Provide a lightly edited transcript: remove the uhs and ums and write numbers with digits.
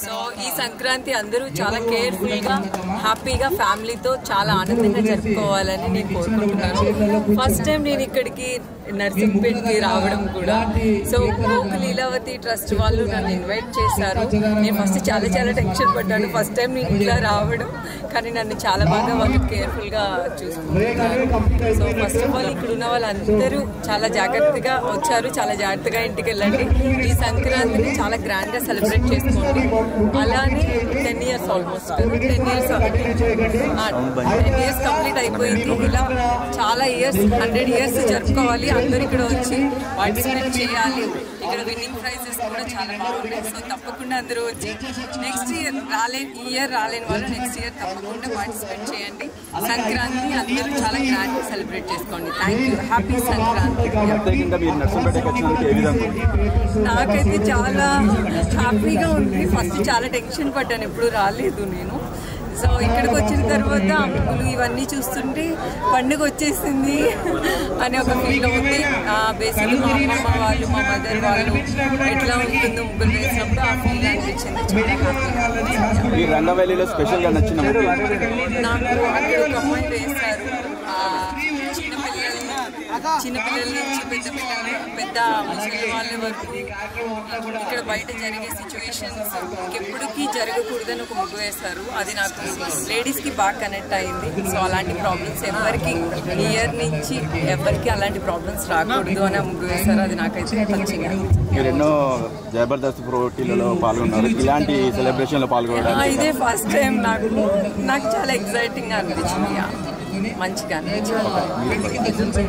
So ఈ సంక్రాంతి అందరూ చాలా కేర్ఫుల్ గా హ్యాపీగా ఫ్యామిలీతో చాలా ఆనందంగా జరుపుకోవాలని నేను కోరుకుంటున్నాను. ఫస్ట్ టైం నేను ఇక్కడికి నర్సింగ్పేట్కి రావడం కూడా. సో గోకుల్ లీలావతి ట్రస్ట్ వాళ్ళు నన్ను ఇన్వైట్ చేశారు. నేను ఫస్ట్ చాలా టెన్షన్ పడ్డాను ఫస్ట్ టైం నేను ఇలా రావడం, కానీ నన్ను చాలా బాగా వాళ్ళు కేర్ఫుల్ గా చూసుకుంటున్నారు. సో ఫస్ట్ ఆఫ్ ఆల్ ఇక్కడ ఉన్న వాళ్ళందరూ చాలా జాగ్రత్తగా వచ్చారు, చాలా జాగ్రత్తగా ఇంటికి వెళ్ళండి. ఈ సంక్రాంతిని చాలా గ్రాండ్ గా సెలబ్రేట్ చేసుకోండి. అలానే 10 years ఆల్మోస్ట్ 10 years కంప్లీట్ అయిపోయింది. ఇలా చాలా ఇయర్స్ 100 years జరుపుకోవాలి. అందరూ ఇక్కడ వచ్చి పార్టిసిపేట్ చేయాలి. ఇక్కడ విన్నింగ్ ప్రైజెస్ కూడా చాలా బాగున్నాయి. సో తప్పకుండా అందరూ వచ్చి నెక్స్ట్ ఇయర్ రాలేని వాళ్ళు నెక్స్ట్ ఇయర్ తప్పకుండా పార్టిసిపేట్ చేయండి. సంక్రాంతి అందరూ చాలా గ్రాండ్ సెలబ్రేట్ చేసుకోండి. Thank you. హ్యాపీ సంక్రాంతి. నాకైతే చాలా హ్యాపీగా ఉంది. ఫస్ట్ చాలా టెన్షన్ పడ్డాను, ఎప్పుడు రాలేదు నేను. సో ఇక్కడికి వచ్చిన తర్వాత ముగ్గులు ఇవన్నీ చూస్తుంటే పండుగ వచ్చేసింది అని ఒక ఫీల్ అవుతుంది. బేసిక్గా మా అమ్మమ్మ వాళ్ళు, మా మదర్ వాళ్ళు ఎట్లా ఉంటుందో ముగ్గులు వేసినప్పుడు ఆ ఫీల్ అనిపించింది. చాలా హ్యాపీగా. నాకు అక్కడ ఒక అమ్మాయి వేస్తారు, చిన్నపిల్లల నుంచి పెద్ద ముసలి వాళ్ళ వరకు ఇక్కడ బయట జరిగే సిచ్యువేషన్స్ ఇంకెప్పటికీ జరగకూడదని ఒక ముగ్గు వేస్తారు. అది నాకు లేడీస్కి బాగా కనెక్ట్ అయింది. సో అలాంటి ప్రాబ్లమ్స్ ఎవరికి ఇయర్ నుంచి ఎవరికి అలాంటి ప్రాబ్లమ్స్ రాకూడదు అని ఆ ముగ్గు వేస్తారు. అది నాకైతే మంచిగా. ఎన్నో జబర్దస్త్ పోటీలలో పాల్గొన్నారు, ఇలాంటి సెలబ్రేషన్ లో పాల్గొనడం ఇదే ఫస్ట్ టైం. నాకు చాలా ఎక్సైటింగ్ గా అనిపించింది, మంచిగా అనిపించింది.